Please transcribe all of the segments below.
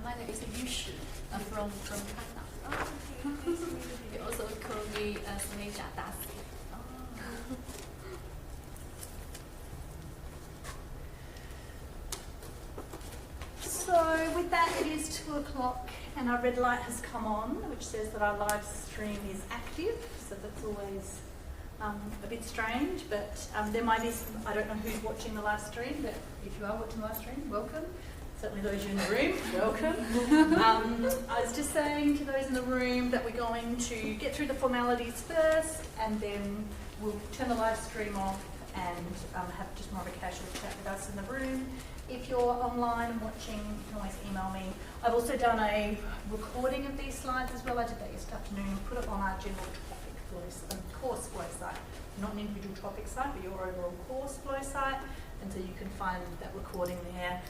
My name is Yushi. I'm from China. Oh, okay. Nice to meet you. They also call me as Meja Dasi. So with that, it is 2 o'clock and our red light has come on, which says that our live stream is active. So that's always a bit strange, but there might be some, I don't know who's watching the live stream, but if you are watching the live stream, welcome. Certainly those of you in the room, welcome. I was just saying to those in the room that we're going to get through the formalities first, and then we'll turn the live stream off and have just more of a casual chat with us in the room. If you're online and watching, you can always email me. I've also done a recording of these slides as well. I did that yesterday afternoon, put it on our general topic course flow site. Not an individual topic site, but your overall course flow site. And so you can find that recording there,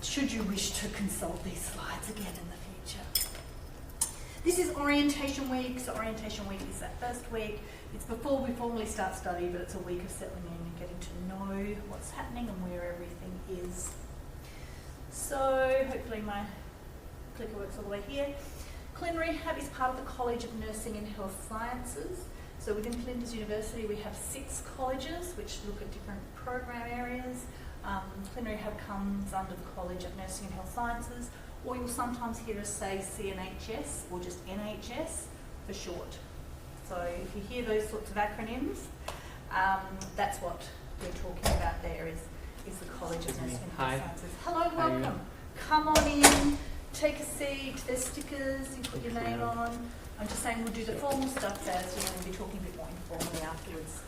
should you wish to consult these slides again in the future. This is orientation week. So orientation week is that first week. It's before we formally start study, but it's a week of settling in and getting to know what's happening and where everything is. So hopefully my clicker works all the way here. Clin Rehab is part of the College of Nursing and Health Sciences. So within Flinders University we have 6 colleges which look at different program areas. Clin Rehab comes under the College of Nursing and Health Sciences, or you'll sometimes hear us say CNHS or just NHS for short. So if you hear those sorts of acronyms, that's what we're talking about there is the College of Nursing and Health Sciences. Hello, welcome. Come on in, take a seat, there's stickers, you put your name on. I'm just saying we'll do the formal stuff first and then we'll be talking a bit more informally afterwards.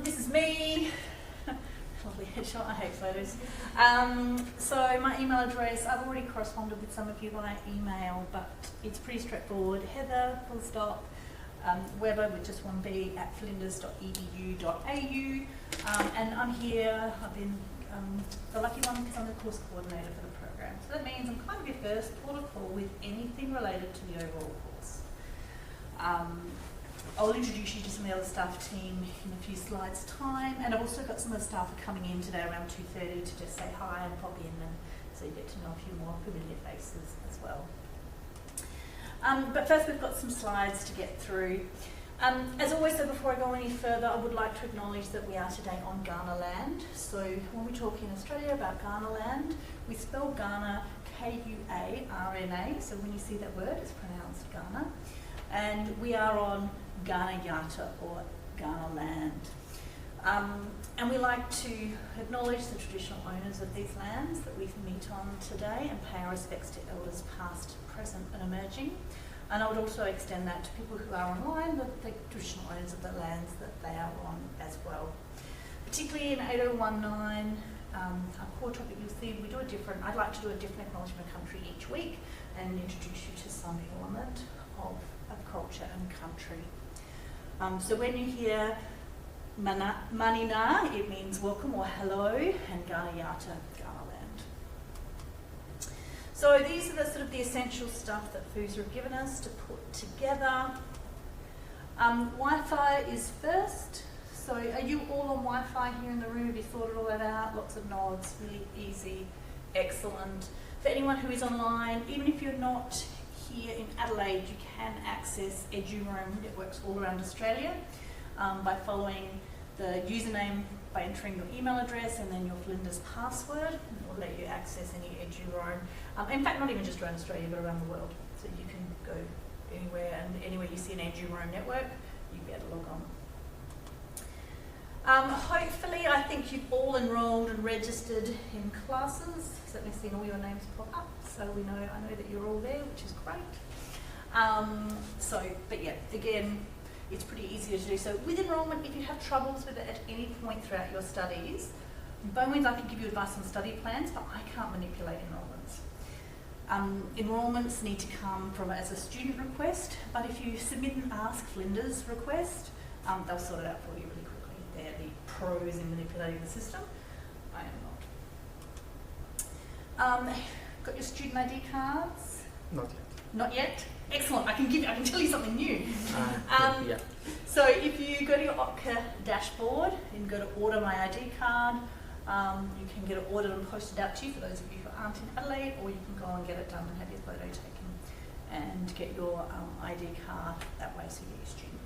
This is me. Lovely headshot, I hate photos. So my email address, I've already corresponded with some of you via email, but it's pretty straightforward. Heather, full stop, Weber with just one B, at flinders.edu.au. And I'm here, I've been the lucky one because I'm the course coordinator for the program. So that means I'm kind of your first port of call with anything related to the overall course. I'll introduce you to some of the other staff team in a few slides' time, and I've also got some of the staff coming in today around 2:30 to just say hi and pop in, and so you get to know a few more familiar faces as well. But first we've got some slides to get through. As always, though, before I go any further, I would like to acknowledge that we are today on Ghana land. So when we talk in Australia about Ghana land, we spell Ghana K-U-A-R-N-A, so when you see that word, it's pronounced Ghana. And we are on Ghana Yata, or Ghana land. And we like to acknowledge the traditional owners of these lands that we meet on today and pay our respects to elders past, present and emerging. And I would also extend that to people who are online, the traditional owners of the lands that they are on as well. Particularly in 8019, our core topic, you'll see I'd like to do a different acknowledgement of country each week and introduce you to some element of culture and country. So when you hear Manina, it means welcome or hello, and Ghana Yata, Ghana land. So these are the sort of the essential stuff that FUSA have given us to put together. Wi-Fi is first. So are you all on Wi-Fi here in the room? Have you sorted all that out? Lots of nods, really easy, excellent. For anyone who is online, even if you're not here in Adelaide, you can access EduRoam networks all around Australia by following the username, by entering your email address and then your Flinders password. It will let you access any EduRoam. In fact, not even just around Australia, but around the world. So you can go anywhere, and anywhere you see an EduRoam network, you'll be able to log on. Hopefully, I think you've all enrolled and registered in classes. Certainly seen all your names pop up, so I know that you're all there, which is great. But yeah, again, it's pretty easy to do. So with enrolment, if you have troubles with it at any point throughout your studies, by means I can give you advice on study plans, but I can't manipulate enrolments. Enrolments need to come from as a student request, but if you submit an Ask Flinders request, they'll sort it out for you really quickly. They're the pros in manipulating the system. I am not. Got your student ID cards? Not yet. Not yet? Excellent. I can tell you something new. Yeah. So if you go to your OPCA dashboard and go to Order My ID Card, You can get it ordered and posted out to you for those of you who aren't in Adelaide, or you can go and get it done and have your photo taken and get your ID card that way, so you get your student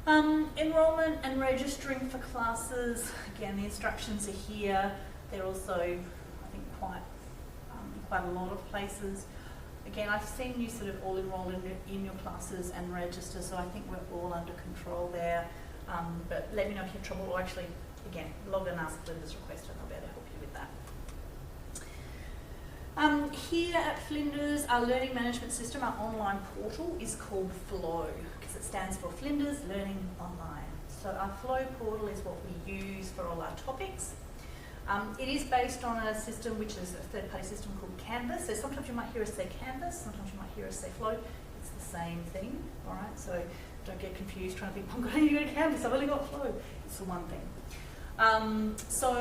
card. Enrolment and registering for classes, again the instructions are here. They're also, I think, quite a lot of places. Again, I've seen you sort of all enroll in your classes and register, so I think we're all under control there. But let me know if you have trouble, or actually, again, log and ask Linda's request and I'll be able to help you with that. Here at Flinders, our learning management system, our online portal, is called Flow, because it stands for Flinders Learning Online. So our Flow portal is what we use for all our topics. It is based on a system which is a third-party system called Canvas. So sometimes you might hear us say Canvas, sometimes you might hear us say Flow. It's the same thing, all right? So don't get confused trying to think, I'm going to go to Canvas, I've only got Flow. It's the one thing. So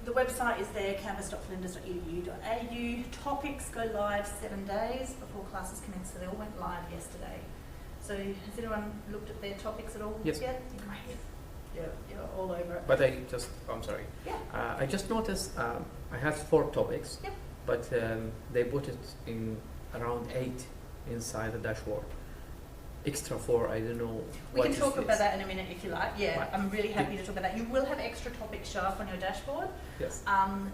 the website is there, canvas.flinders.edu.au. Topics go live 7 days before classes commence, so they all went live yesterday. So has anyone looked at their topics at all Yes. yet? Great. You're all over it. But I'm sorry. Yeah. I just noticed I have 4 topics, Yep. but they put it in around 8 inside the dashboard. Extra 4, I don't know. We what can is talk this. about that in a minute if you like. Yeah, Right. I'm really happy to talk about that. You will have extra topics show up on your dashboard. Yes.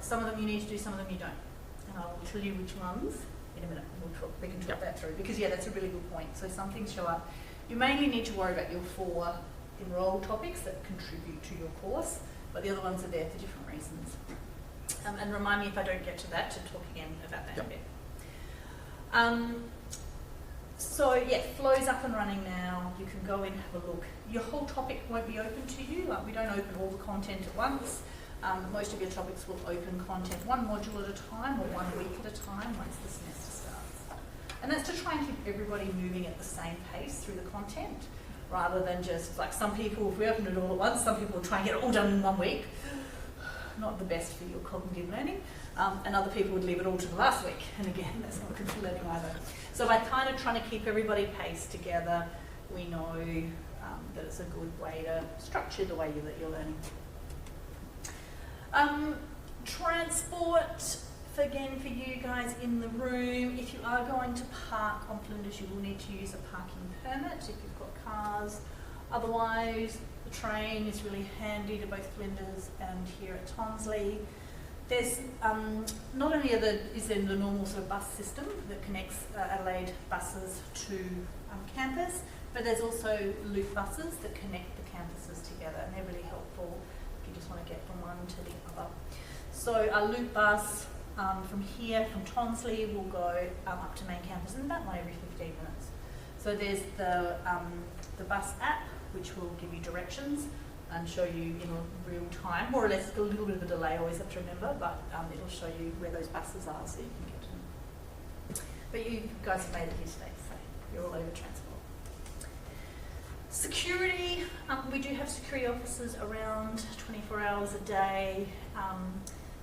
Some of them you need to do, some of them you don't. And I'll tell you which ones in a minute. We can talk Yep. that through, because yeah, that's a really good point. So some things show up. You mainly need to worry about your 4 enrolled topics that contribute to your course, but the other ones are there for different reasons. And remind me if I don't get to that to talk again about that in a bit. So yeah, Flow's up and running now. You can go in and have a look. Your whole topic won't be open to you. Like, we don't open all the content at once. Most of your topics will open content 1 module at a time or 1 week at a time once the semester starts. And that's to try and keep everybody moving at the same pace through the content, rather than just like some people, if we open it all at once, some people will try and get it all done in 1 week. Not the best for your cognitive learning. And other people would leave it all to the last week. And again, that's not good for learning either. So by kind of trying to keep everybody paced together, we know that it's a good way to structure the way that you're learning. Transport, again for you guys in the room, if you are going to park on Flinders, you will need to use a parking permit if you've got cars. Otherwise, the train is really handy to both Flinders and here at Tonsley. There's not only is there the normal sort of bus system that connects Adelaide buses to campus, but there's also loop buses that connect the campuses together, and they're really helpful if you just want to get from one to the other. So our loop bus from here, from Tonsley, will go up to main campus in about every 15 minutes. So there's the bus app, which will give you directions and show you in real time, more or less. A little bit of a delay, always have to remember, but it'll show you where those buses are so you can get to them. But you guys have made it here today, so you're all over transport. Security, we do have security officers around 24 hours a day.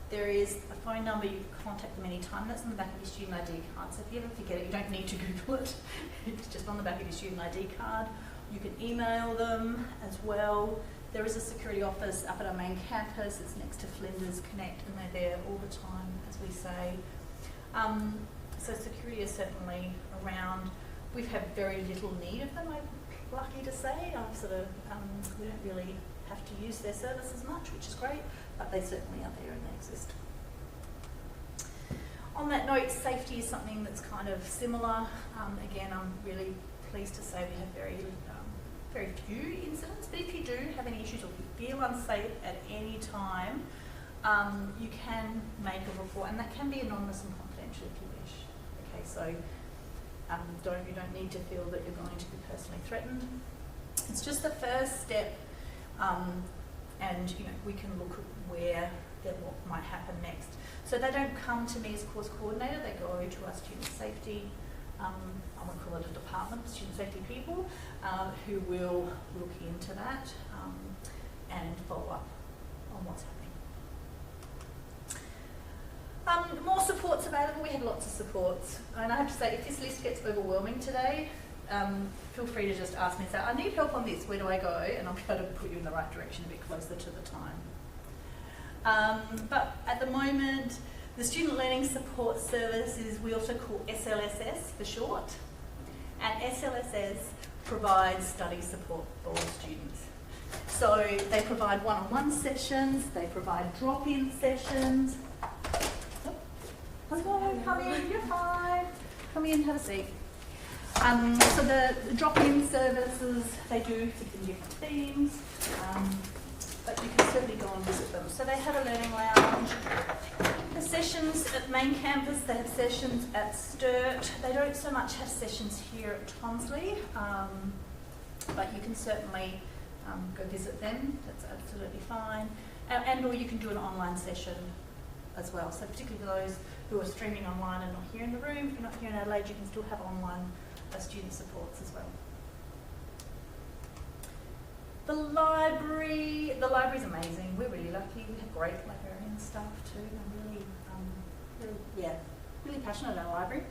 There is a phone number, you can contact them anytime. That's on the back of your student ID card, so if you ever forget it, you don't need to Google it. It's just on the back of your student ID card. You can email them as well. There is a security office up at our main campus. It's next to Flinders Connect, and they're there all the time, as we say. So security is certainly around. We've had very little need of them, I'm lucky to say. We don't really have to use their service as much, which is great, but they certainly are there and they exist. On that note, safety is something that's kind of similar. Again, I'm really pleased to say we have very few incidents, but if you do have any issues or you feel unsafe at any time, you can make a report, and that can be anonymous and confidential if you wish. Okay, so you don't need to feel that you're going to be personally threatened. It's just the first step, and we can look at what might happen next. So they don't come to me as course coordinator; they go to our student safety. I won't call it a department, student safety people, who will look into that and follow up on what's happening. More support's available. We have lots of supports, and I have to say, if this list gets overwhelming today, feel free to just ask me and say, I need help on this, where do I go? And I'll be able to put you in the right direction a bit closer to the time. But at the moment, the Student Learning Support Service is we also call SLSS for short. And SLSS provides study support for all students. So they provide one-on-one sessions, they provide drop-in sessions. Hello, come in, you're fine. Come in, have a seat. So the drop-in services, they do fit in different themes, but you can certainly go and visit them. So they have a learning lounge. The sessions at main campus, they have sessions at Sturt. They don't so much have sessions here at Tonsley, but you can certainly go visit them. That's absolutely fine. And or you can do an online session as well. So particularly for those who are streaming online and not here in the room, if you're not here in Adelaide, you can still have online student supports as well. The library's amazing. We're really lucky. We have great librarian staff too. I'm really passionate about the library.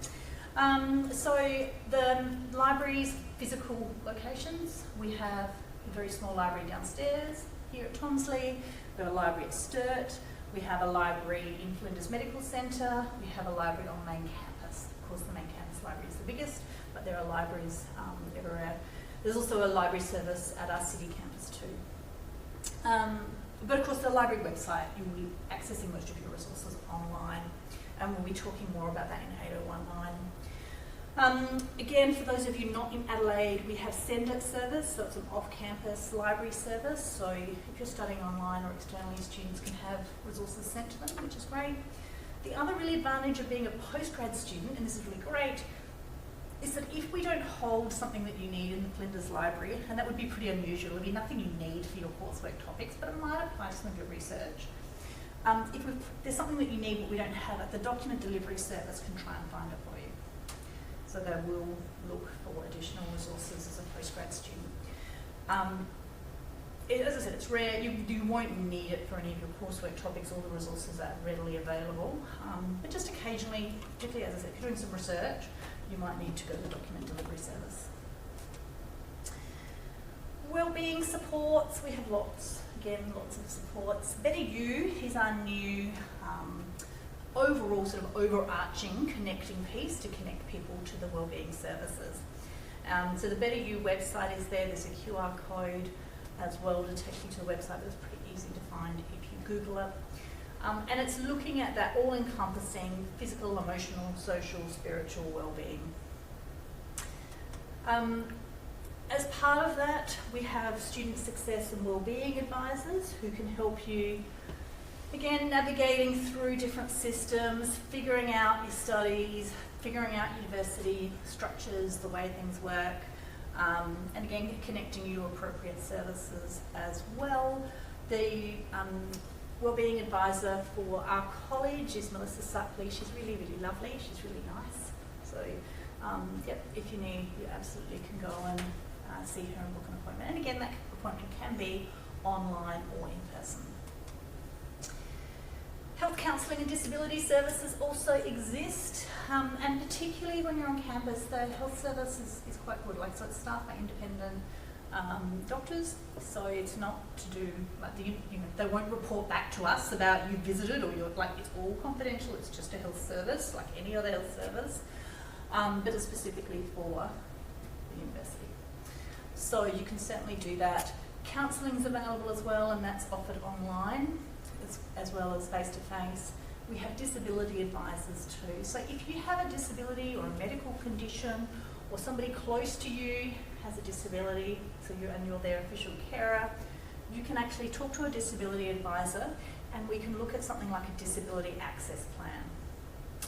So the library's physical locations, we have a very small library downstairs here at Tonsley. We have a library at Sturt. We have a library in Flinders Medical Centre. We have a library on main campus. Of course, the main campus library is the biggest, but there are libraries everywhere. There's also a library service at our city campus too. But of course, the library website, you will be accessing most of your resources online, and we'll be talking more about that in 8019. Again, for those of you not in Adelaide, we have Send It service, so it's an off-campus library service. So if you're studying online or externally, students can have resources sent to them, which is great. The other really advantage of being a postgrad student, and this is really great, is that if we don't hold something that you need in the Flinders Library, and that would be pretty unusual, it would be nothing you need for your coursework topics, but it might apply to some of your research. If there's something that you need but we don't have it, the document delivery service can try and find it for you. So they will look for additional resources as a postgrad student. As I said, it's rare. You won't need it for any of your coursework topics. All the resources are readily available. But just occasionally, particularly as I said, if you're doing some research, you might need to go to the document delivery service. Wellbeing supports, we have lots of supports. Better You is our new overall sort of overarching connecting piece to connect people to the wellbeing services. So the Better You website is there. There's a QR code as well to take you to the website, but it's pretty easy to find if you Google it. And it's looking at that all-encompassing physical, emotional, social, spiritual well-being. As part of that, we have student success and wellbeing advisors who can help you, again, navigating through different systems, figuring out your studies, figuring out university structures, the way things work, and again, connecting you to appropriate services as well. The wellbeing advisor for our college is Melissa Suckley. She's really, really lovely. She's really nice. So, if you need, you absolutely can go and see her and book an appointment. And again, that appointment can be online or in person. Health counselling and disability services also exist, and particularly when you're on campus, the health service is quite good. So it's staffed by independent doctors, so it's not to do they won't report back to us about you visited or you're it's all confidential. It's just a health service like any other health service, but it's specifically for the university. So you can certainly do that. Counselling is available as well, and that's offered online as well as face-to-face. We have disability advisors too. So if you have a disability or a medical condition, or somebody close to you has a disability, you're their official carer, you can actually talk to a disability advisor, and we can look at something like a disability access plan.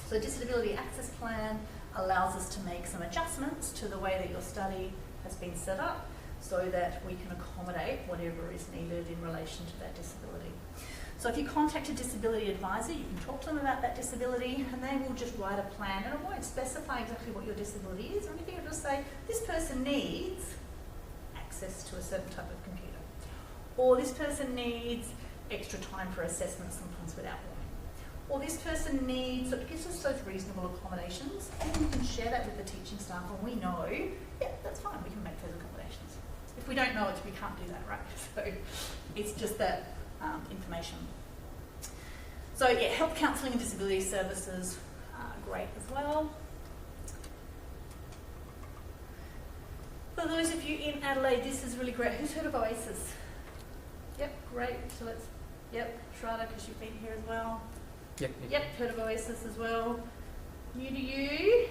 So a disability access plan allows us to make some adjustments to the way that your study has been set up, so that we can accommodate whatever is needed in relation to that disability. So if you contact a disability advisor, you can talk to them about that disability, and they will just write a plan, and it won't specify exactly what your disability is or anything. It'll just say, this person needs access to a certain type of computer, or this person needs extra time for assessment, sometimes without warning, or this person needs, so it gives us those reasonable accommodations, and we can share that with the teaching staff, and we know, yeah, that's fine, we can make those accommodations. If we don't know it, we can't do that, right? So it's just that information. So yeah, health counselling and disability services are great as well. For those of you in Adelaide, this is really great. Who's heard of Oasis? Yep, great. So let's, yep, Shraddha, because you've been here as well. Yep. Yep, heard of Oasis as well. New to you?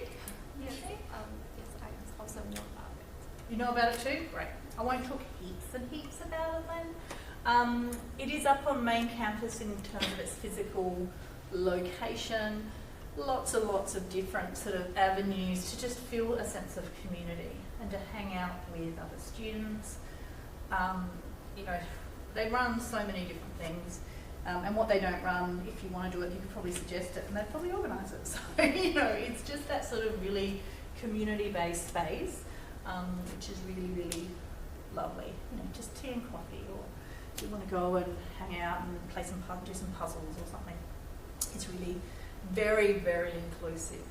Yes, yes, I also know about it. You know about it too? Great. I won't talk heaps and heaps about it then. It is up on main campus in terms of its physical location. Lots and lots of different sort of avenues to just feel a sense of community and to hang out with other students. You know, they run so many different things. And what they don't run, if you want to do it, you could probably suggest it and they'd probably organise it. So, you know, it's just that sort of really community-based space, which is really, really lovely. You know, just tea and coffee, or you want to go and hang out and play some do some puzzles or something. It's really very, very inclusive.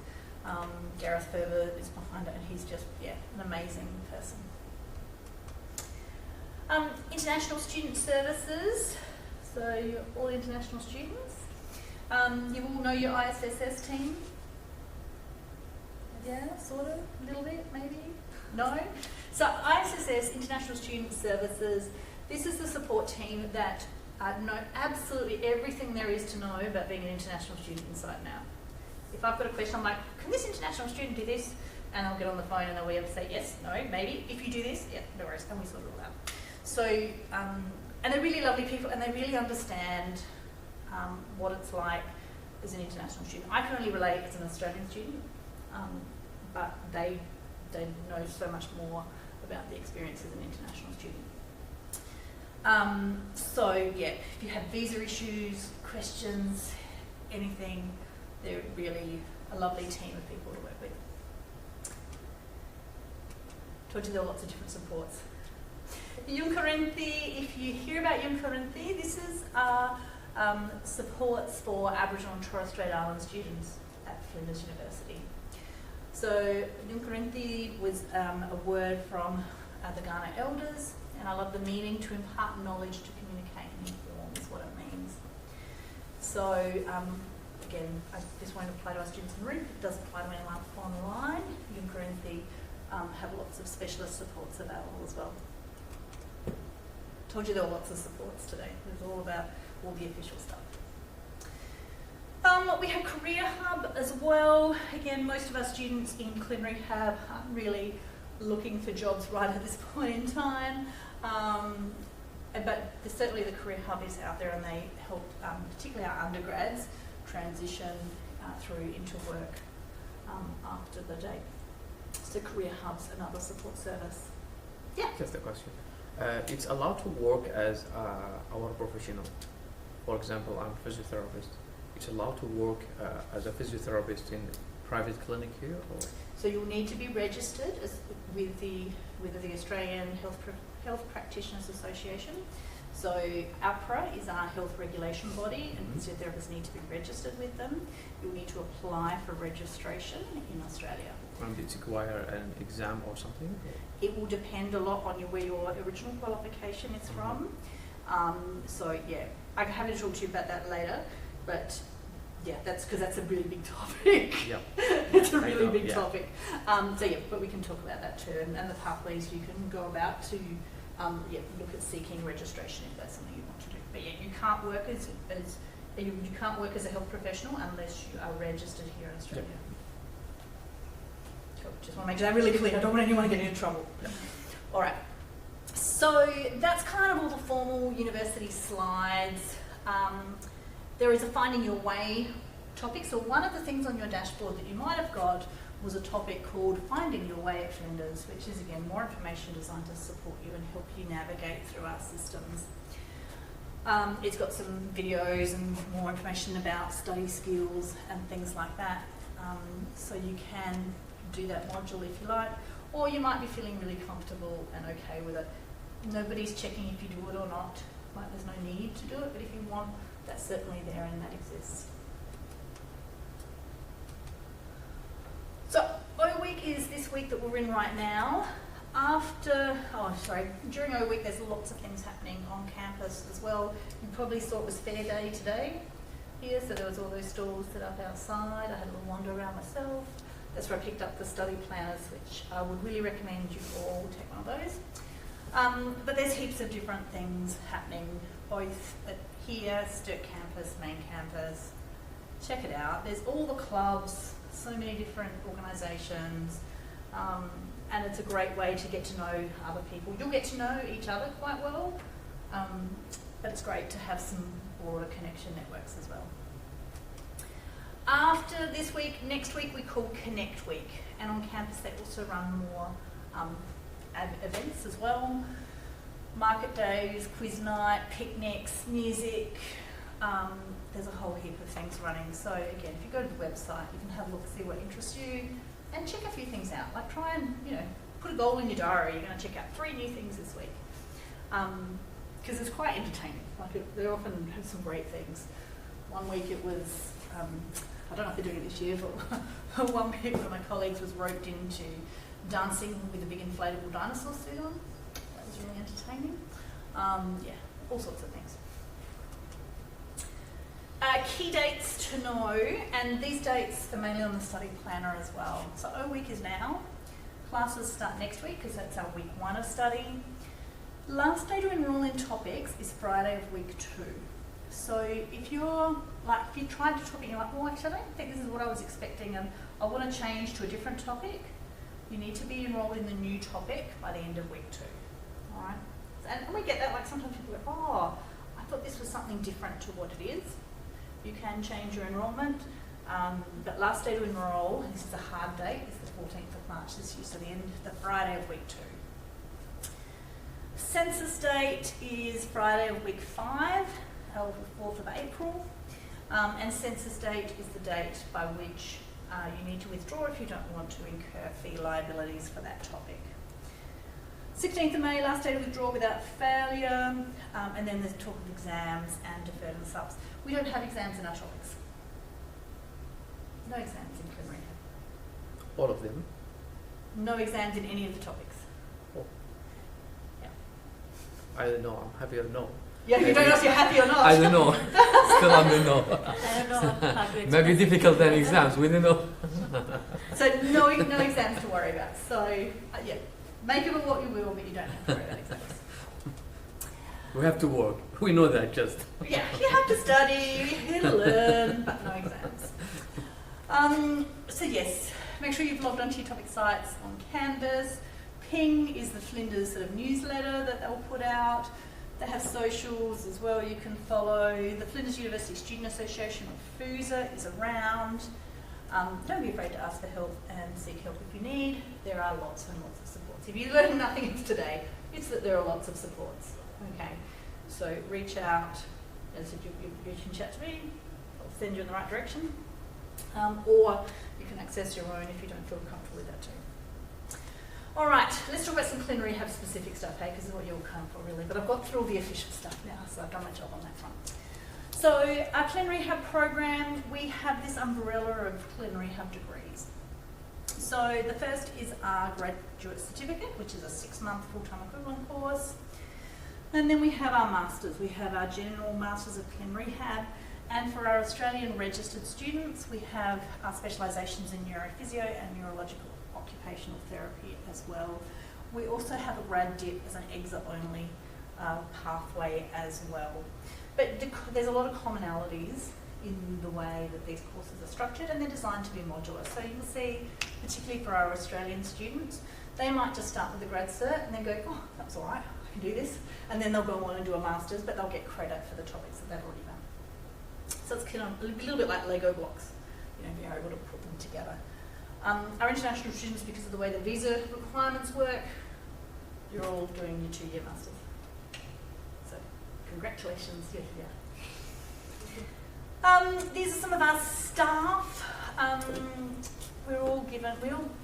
Gareth Ferber is behind it, and he's just, yeah, an amazing person. International student services. So you're all international students. You all know your ISSS team? Yeah, sort of, a little bit, maybe? No? So ISSS, International Student Services, this is the support team that know absolutely everything there is to know about being an international student inside now. If I've got a question, I'm like, can this international student do this? And I'll get on the phone and they'll be able to say, yes, no, maybe. If you do this, yeah, no worries, and we sort it all out. So, and they're really lovely people, and they really understand what it's like as an international student. I can only relate as an Australian student, but they know so much more about the experience as an international student. So yeah, if you have visa issues, questions, anything, they're really a lovely team of people to work with. Told you there are lots of different supports. Yunkarinthi, if you hear about Yunkarinthi, this is our supports for Aboriginal and Torres Strait Island students at Flinders University. So Yunkarinthi was a word from the Ghana elders, and I love the meaning: to impart knowledge, to communicate and inform is what it means. So again, this won't apply to our students in the room, it does apply to anyone online. Yunkarinthi have lots of specialist supports available as well. Told you there were lots of supports today. It was all about all the official stuff. We have Career Hub as well. Again, most of our students in Clin Rehab aren't really looking for jobs right at this point in time. But certainly the Career Hub is out there, and they help particularly our undergrads transition through into work after the date. So Career Hub's another support service. Yeah? Just a question. It's allowed to work as our professional. For example, I'm a physiotherapist. It's allowed to work as a physiotherapist in private clinic here, or? So you'll need to be registered with the Australian Health Practitioners Association. So APRA is our health regulation body, and physiotherapists need to be registered with them. You'll need to apply for registration in Australia. And it's require an exam or something? It will depend a lot on where your original qualification is from. So yeah, I can have to talk to you about that later, but yeah, that's because that's a really big topic. Yeah. It's a really big topic. So yeah, but we can talk about that too, and the pathways you can go about to look at seeking registration if that's something you want to do. But yeah, you can't work you can't work as a health professional unless you are registered here in Australia. Yep. Cool. Just want to make that really clear. I don't want anyone getting into trouble. Yep. All right. So that's kind of all the formal university slides. There is a Finding Your Way topic. So one of the things on your dashboard that you might have got was a topic called Finding Your Way at Flinders, which is again more information designed to support you and help you navigate through our systems. It's got some videos and more information about study skills and things like that. So you can do that module if you like, or you might be feeling really comfortable and okay with it. Nobody's checking if you do it or not. Like, there's no need to do it, but if you want, that's certainly there and that exists. week that we're in right now, during O week there's lots of things happening on campus as well. You probably saw it was Fair Day today here, so there was all those stalls set up outside. I had a little wander around myself. That's where I picked up the study planners, which I would really recommend you all take one of those. But there's heaps of different things happening, both at here, Sturt campus, main campus. Check it out. There's all the clubs, so many different organisations, and it's a great way to get to know other people. You'll get to know each other quite well, but it's great to have some broader connection networks as well. After this week, next week we call Connect Week, and on campus they also run more events as well. Market days, quiz night, picnics, music. There's a whole heap of things running. So again, if you go to the website, you can have a look, see what interests you, and check a few things out. Like try and, put a goal in your diary. You're going to check out 3 new things this week. Because it's quite entertaining. They often have some great things. One week it was, I don't know if they're doing it this year, but one week one of my colleagues was roped into dancing with a big inflatable dinosaur suit on. That was really entertaining. All sorts of things. Key dates to know, and these dates are mainly on the study planner as well. So O week is now. Classes start next week because that's our week 1 of study. Last day to enrol in topics is Friday of week 2. So if you tried to topic and you're like, well, actually I don't think this is what I was expecting and I want to change to a different topic, you need to be enrolled in the new topic by the end of week 2. All right? And we get that, like sometimes people go, oh, I thought this was something different to what it is. You can change your enrolment, but last day to enrol, and this is a hard date, is the 14th of March this year, so the Friday of week 2. Census date is Friday of week 5, or the 4th of April, and census date is the date by which you need to withdraw if you don't want to incur fee liabilities for that topic. 16th of May, last day to withdraw without failure, and then there's talk of exams and deferred and subs. We don't have exams in our topics. No exams in preliminary. All of them? No exams in any of the topics. Oh. Yeah. I don't know. I'm happy or no. Yeah, you don't know if you're happy or not. I don't know. Still I don't know. I don't know how to Maybe difficult than exams. We don't know. So no exams to worry about. So make of it what you will, but you don't have to worry about exams. We have to work. We know that just. Yeah, you have to study, you have to learn, but no exams. So yes, make sure you've logged onto your topic sites on Canvas. Ping is the Flinders sort of newsletter that they'll put out. They have socials as well you can follow. The Flinders University Student Association, or FUSA, is around. Don't be afraid to ask for help and seek help if you need. There are lots and lots of supports. If you learn nothing today, it's that there are lots of supports. Okay, so reach out. As you can chat to me. I'll send you in the right direction. Or you can access your own if you don't feel comfortable with that too. All right, let's talk about some Clean Rehab specific stuff, because this is what you'll come for really. But I've got through all the official stuff now, so I've done my job on that front. So our Clean Rehab program, we have this umbrella of Clean Rehab degrees. So the first is our graduate certificate, which is a 6-month full-time equivalent course. And then we have our masters. We have our general masters of Clean Rehab. And for our Australian registered students, we have our specialisations in neurophysio and neurological occupational therapy as well. We also have a grad dip as an exit-only pathway as well. But there's a lot of commonalities in the way that these courses are structured, and they're designed to be modular. So you'll see, particularly for our Australian students, they might just start with a grad cert and then go, oh, that's all right, I can do this. And then they'll go on and do a master's, but they'll get credit for the topics that they've already done. So it's kind of a little bit like Lego blocks, being able to put them together. Our international students, because of the way the visa requirements work, you're all doing your 2-year masters. So congratulations, you're here. These are some of our staff. We're all given,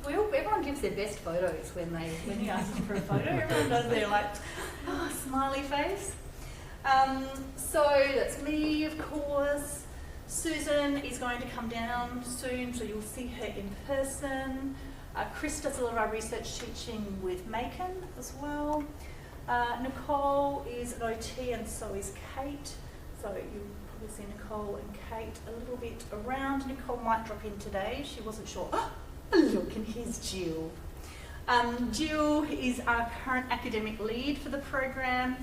everyone gives their best photos when you ask them for a photo. Everyone does their smiley face. So that's me, of course. Susan is going to come down soon, so you'll see her in person. Chris does a lot of our research teaching with Macon as well. Nicole is an OT and so is Kate. So you'll probably see Nicole and Kate a little bit around. Nicole might drop in today. She wasn't sure. Oh, look, and here's Jill. Jill is our current academic lead for the program.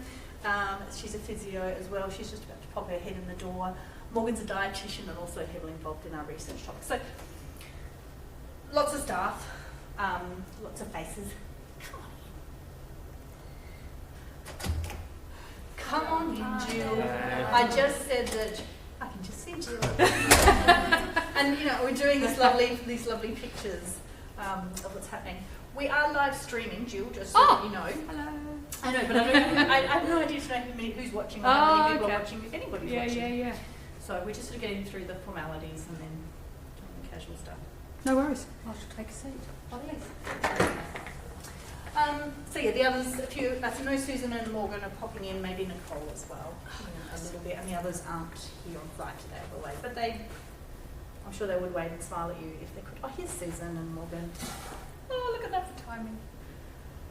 She's a physio as well. She's just about to pop her head in the door. Morgan's a dietitian and also heavily involved in our research topics. So lots of staff, lots of faces. Come on in, Jill. I just said that I can just see Jill. And you know, we're doing these lovely pictures of what's happening. We are live streaming, Jill, just so that you know. Hello. I know, but I have no idea to know who's watching or how many people are watching, if anybody's watching. Yeah. So we're just sort of getting through the formalities and then doing the casual stuff. No worries. I should take a seat. Oh, yes. So yeah, the others, a few, I know Susan and Morgan are popping in, maybe Nicole as well, a little bit, and the others aren't here on site today, otherwise, but I'm sure they would wave and smile at you if they could. Oh, here's Susan and Morgan. Oh, look at that for timing.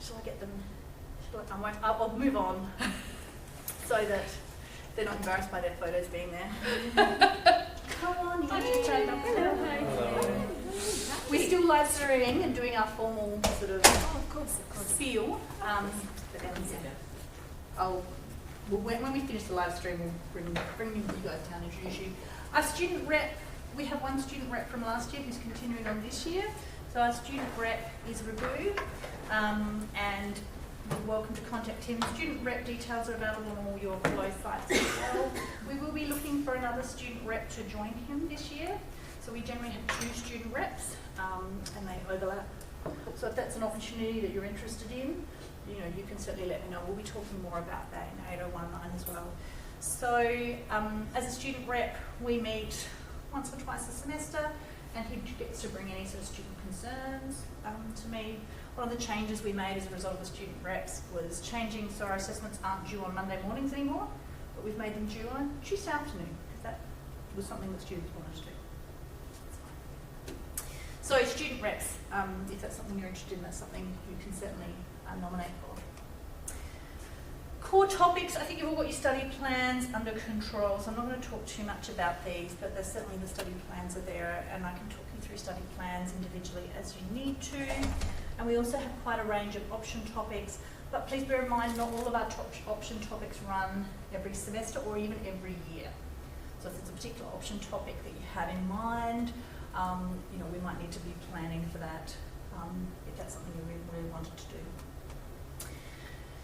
Shall I get them? I'll move on so that they're not embarrassed by their photos being there. Come on, you need to turn up. Hello. We're still live streaming and doing our formal sort of spiel. When we finish the live stream, we'll bring you guys down and introduce you. Our student rep, we have one student rep from last year who's continuing on this year. So our student rep is Rabu, and you're welcome to contact him. Student rep details are available on all your flow sites as well. We will be looking for another student rep to join him this year. So we generally have 2 student reps, and they overlap. So if that's an opportunity that you're interested in, you know, you can certainly let me know. We'll be talking more about that in 8019 as well. So as a student rep, we meet once or twice a semester, and he gets to bring any sort of student concerns to me. One of the changes we made as a result of the student reps was changing, so our assessments aren't due on Monday mornings anymore, but we've made them due on Tuesday afternoon, because that was something that students wanted to do. So student reps, if that's something you're interested in, that's something you can certainly nominate for. Core topics, I think you've all got your study plans under control, so I'm not going to talk too much about these, but there's certainly the study plans are there, and I can talk you through study plans individually as you need to. And we also have quite a range of option topics, but please bear in mind not all of our option topics run every semester or even every year. So if it's a particular option topic that you have in mind, you know, we might need to be planning for that if that's something you really wanted to do.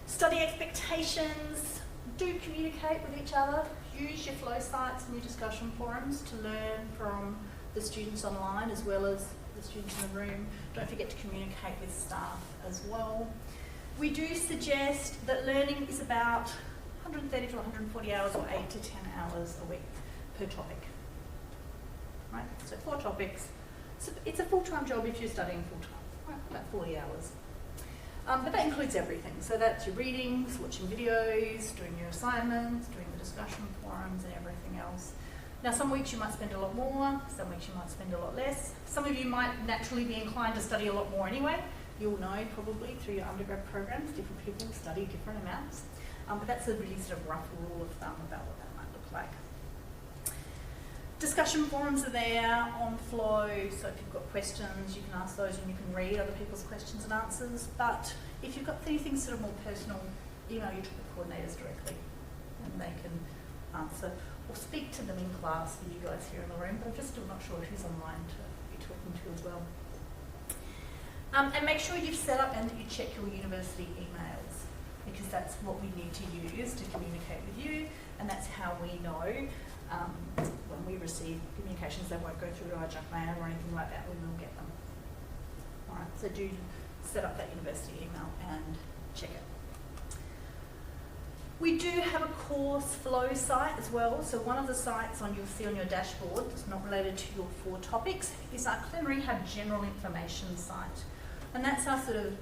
Study expectations. Do communicate with each other. Use your flow sites and your discussion forums to learn from the students online as well as the students in the room. Don't forget to communicate with staff as well. We do suggest that learning is about 130 to 140 hours or 8 to 10 hours a week per topic. Right? So 4 topics. So it's a full-time job if you're studying full-time, right? About 40 hours. But that includes everything. So that's your readings, watching videos, doing your assignments, doing the discussion forums and everything else. Now some weeks you might spend a lot more, some weeks you might spend a lot less. Some of you might naturally be inclined to study a lot more anyway. You'll know probably through your undergrad programs, different people study different amounts. But that's a really sort of rough rule of thumb about what that might look like. Discussion forums are there on Flow, so if you've got questions, you can ask those and you can read other people's questions and answers. But if you've got anything sort of more personal, email your topic coordinators directly and they can answer or speak to them in class for you guys here in the room, but I'm just still not sure who's online to be talking to as well. And make sure you've set up and that you check your university emails, because that's what we need to use to communicate with you, and that's how we know when we receive communications that won't go through our junk mail or anything like that, we will get them. Alright, so do set up that university email and check it. We do have a course flow site as well, so one of the sites you'll see on your dashboard that's not related to your 4 topics is our Clean Rehab General Information site. And that's our sort of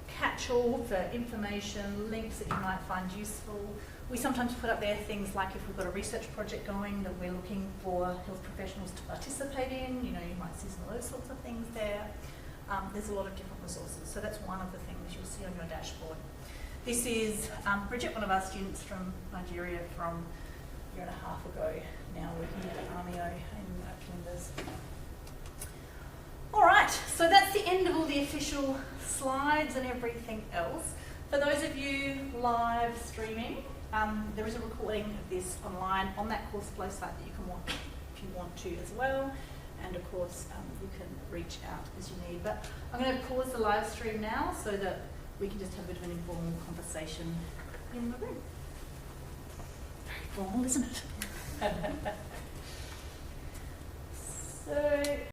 catch-all for information, links that you might find useful. We sometimes put up there things like if we've got a research project going that we're looking for health professionals to participate in, you know, you might see some of those sorts of things there. there's a lot of different resources. So that's one of the things you'll see on your dashboard. This is Bridget, one of our students from Nigeria from a year and a half ago now, working at AMIO in Flinders. All right, so that's the end of all the official slides and everything else. For those of you live streaming, there is a recording of this online on that course flow site that you can watch if you want to as well. And of course, you can reach out as you need. But I'm going to pause the live stream now so that we can just have a bit of an informal conversation in the room. Very formal, isn't it? So.